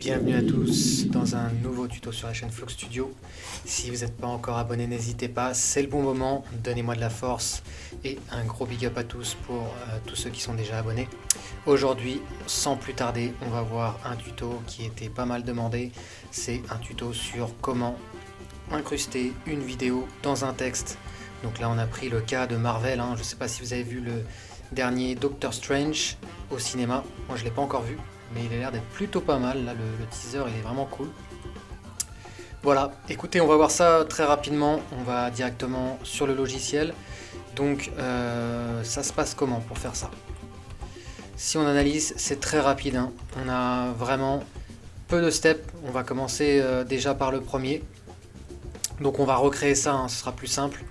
Bienvenue à tous dans un nouveau tuto sur la chaîne Flock Studio. Si vous n'êtes pas encore abonné, n'hésitez pas, c'est le bon moment, donnez-moi de la force et un gros big up à tous pour tous ceux qui sont déjà abonnés. Aujourd'hui, sans plus tarder, on va voir un tuto qui était pas mal demandé. C'est un tuto sur comment incruster une vidéo dans un texte. Donc là on a pris le cas de Marvel, je ne sais pas si vous avez vu le dernier Doctor Strange au cinéma, moi je ne l'ai pas encore vu. Mais il a l'air d'être plutôt pas mal, là le teaser il est vraiment cool. Voilà, écoutez, on va voir ça très rapidement, on va directement sur le logiciel. Donc ça se passe comment pour faire ça? Si on analyse, c'est très rapide, on a vraiment peu de steps, on va commencer déjà par le premier. Donc on va recréer ça, ce sera plus simple.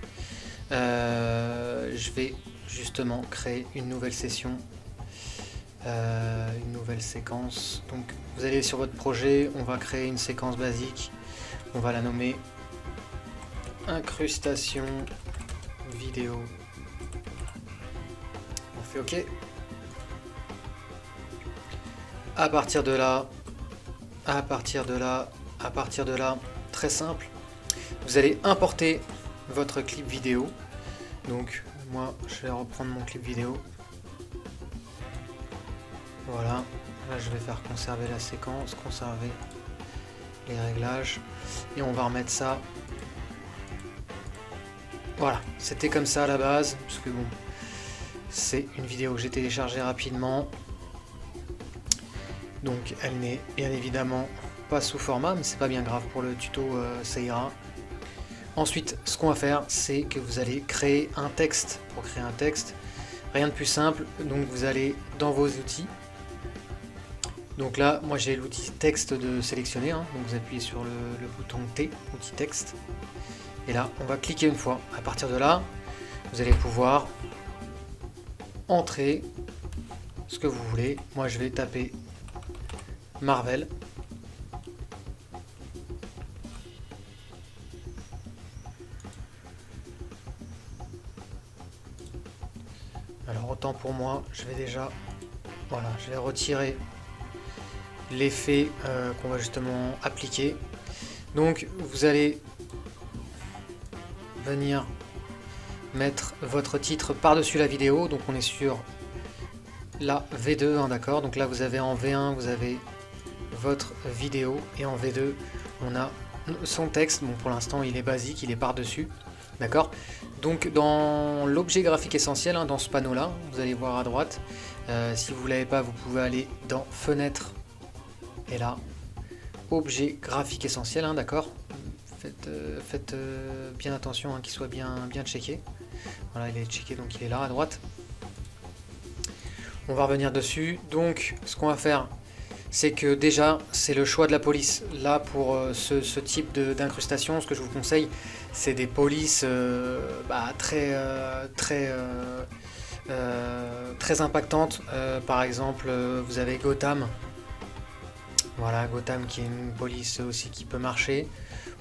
Je vais justement créer une nouvelle session. Une nouvelle séquence. Donc vous allez sur votre projet, on va créer une séquence basique, on va la nommer incrustation vidéo. On fait OK. À partir de là, très simple, vous allez importer votre clip vidéo. Donc moi je vais reprendre mon clip vidéo. Voilà, là je vais faire conserver la séquence, conserver les réglages et on va remettre ça. Voilà, c'était comme ça à la base, parce que bon, c'est une vidéo que j'ai téléchargée rapidement. Donc elle n'est bien évidemment pas sous format, mais c'est pas bien grave, pour le tuto ça ira. Ensuite, ce qu'on va faire, c'est que vous allez créer un texte. Pour créer un texte, rien de plus simple, donc vous allez dans vos outils. Donc là, moi j'ai l'outil texte de sélectionner, donc vous appuyez sur le bouton T, outil texte. Et là, on va cliquer une fois. À partir de là, vous allez pouvoir entrer ce que vous voulez. Moi je vais taper Marvel. Alors autant pour moi, je vais déjà, voilà, je vais retirer l'effet qu'on va justement appliquer. Donc vous allez venir mettre votre titre par-dessus la vidéo. Donc on est sur la V2, d'accord. Donc là vous avez en V1, vous avez votre vidéo et en V2 on a son texte. Bon, pour l'instant il est basique, il est par-dessus, d'accord. Donc dans l'objet graphique essentiel, dans ce panneau là, vous allez voir à droite, si vous ne l'avez pas, vous pouvez aller dans fenêtre. Et là, objet graphique essentiel, d'accord. Faites bien attention qu'il soit bien checké. Voilà, il est checké, donc il est là à droite. On va revenir dessus. Donc, ce qu'on va faire, c'est que déjà, c'est le choix de la police. Là, pour ce type d'incrustation, ce que je vous conseille, c'est des polices très impactantes. Par exemple, vous avez Gotham. Voilà, Gotham qui est une police aussi qui peut marcher.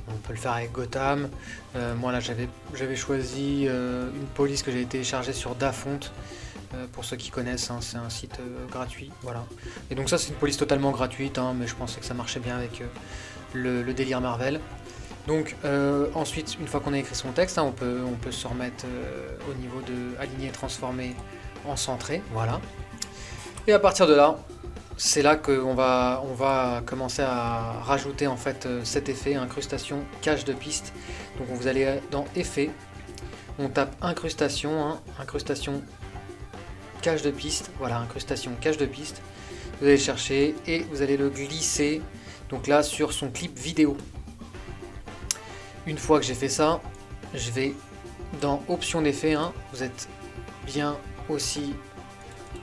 On peut le faire avec Gotham. Moi là j'avais choisi une police que j'ai téléchargée sur Dafont. Pour ceux qui connaissent, c'est un site gratuit. Voilà. Et donc ça c'est une police totalement gratuite, mais je pensais que ça marchait bien avec le délire Marvel. Donc ensuite, une fois qu'on a écrit son texte, on peut se remettre au niveau de aligner, transformer en centré. Voilà. Et à partir de là, c'est là qu'on va commencer à rajouter en fait cet effet incrustation cache de piste. Donc vous allez dans effet, on tape incrustation, incrustation cache de piste. Voilà, incrustation cache de piste. Vous allez chercher et vous allez le glisser. Donc là sur son clip vidéo. Une fois que j'ai fait ça, je vais dans option d'effet. Vous êtes bien aussi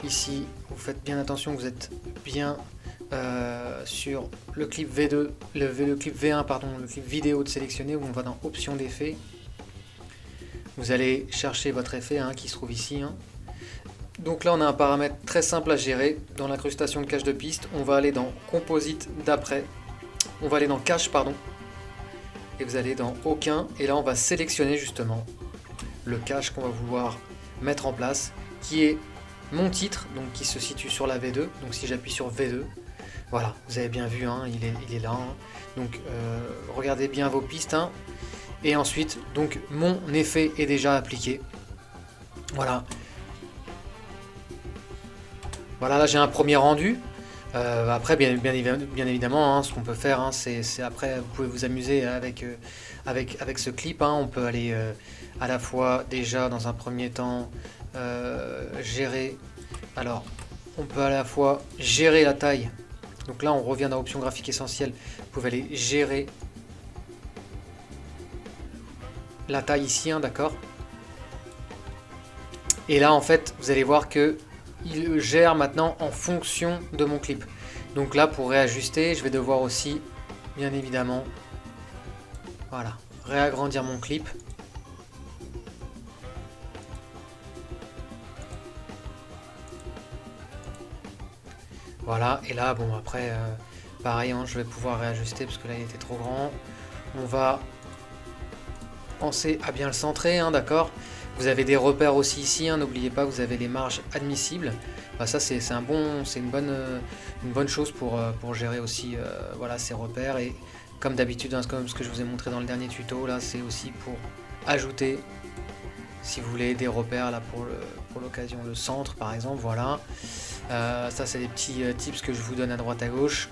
ici, vous faites bien attention, vous êtes bien sur le clip V2, le clip V1, pardon, le clip vidéo de sélectionner, où on va dans option d'effet. Vous allez chercher votre effet qui se trouve ici. Donc là on a un paramètre très simple à gérer dans l'incrustation de cache de piste. On va aller dans composite d'après, on va aller dans cache, pardon, et vous allez dans aucun, et là on va sélectionner justement le cache qu'on va vouloir mettre en place, qui est mon titre, donc qui se situe sur la V2. Donc si j'appuie sur V2, Voilà, vous avez bien vu, hein, il est là. Hein. Donc regardez bien vos pistes. Hein. Et ensuite, donc mon effet est déjà appliqué. Voilà. Voilà, là j'ai un premier rendu. Après, bien évidemment, hein, ce qu'on peut faire, hein, c'est après, vous pouvez vous amuser avec ce clip. Hein. On peut aller à la fois déjà dans un premier temps gérer. Alors, on peut à la fois gérer la taille. Donc là, on revient dans option graphique essentielle. Vous pouvez aller gérer la taille ici, hein, d'accord. Et là, en fait, vous allez voir que il gère maintenant en fonction de mon clip. Donc là, pour réajuster, je vais devoir aussi, bien évidemment, voilà, réagrandir mon clip. Voilà, et là, bon, après, pareil, hein, je vais pouvoir réajuster parce que là, il était trop grand. On va penser à bien le centrer, hein, d'accord. Vous avez des repères aussi ici, hein, n'oubliez pas, vous avez les marges admissibles. Bah, ça, c'est une bonne chose pour gérer aussi voilà, ces repères. Et comme d'habitude, hein, comme ce que je vous ai montré dans le dernier tuto, là, c'est aussi pour ajouter, si vous voulez, des repères là pour l'occasion, le centre par exemple, voilà. Ça, c'est des petits tips que je vous donne à droite à gauche.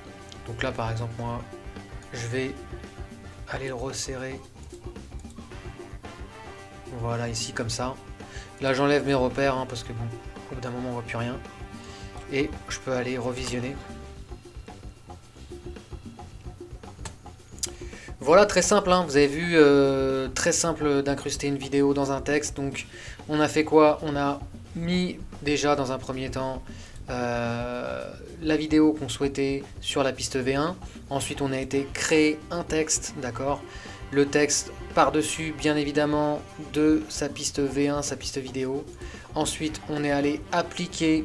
Donc là, par exemple, moi, je vais aller le resserrer. Voilà, ici, comme ça. Là, j'enlève mes repères, hein, parce que bon, au bout d'un moment, on voit plus rien. Et je peux aller revisionner. Voilà, très simple, hein. Vous avez vu, très simple d'incruster une vidéo dans un texte. Donc, on a fait quoi? On a mis déjà dans un premier temps la vidéo qu'on souhaitait sur la piste V1. Ensuite, on a été créer un texte, d'accord? Le texte par-dessus, bien évidemment, de sa piste V1, sa piste vidéo. Ensuite, on est allé appliquer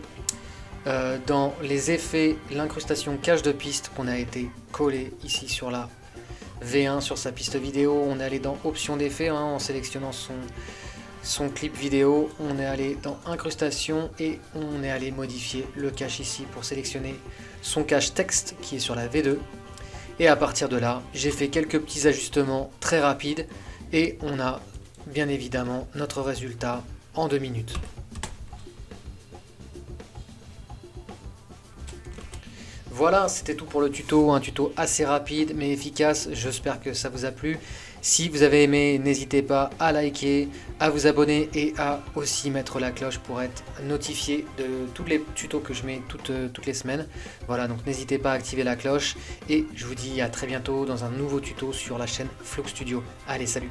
dans les effets l'incrustation cache de piste qu'on a été collé ici sur la V1, sur sa piste vidéo. On est allé dans options d'effets, hein, en sélectionnant son clip vidéo. On est allé dans incrustation et on est allé modifier le cache ici pour sélectionner son cache texte qui est sur la V2. Et à partir de là, j'ai fait quelques petits ajustements très rapides et on a bien évidemment notre résultat en 2 minutes. Voilà, c'était tout pour le tuto, un tuto assez rapide mais efficace, j'espère que ça vous a plu. Si vous avez aimé, n'hésitez pas à liker, à vous abonner et à aussi mettre la cloche pour être notifié de tous les tutos que je mets toutes les semaines. Voilà, donc n'hésitez pas à activer la cloche et je vous dis à très bientôt dans un nouveau tuto sur la chaîne Flow Studio. Allez, salut!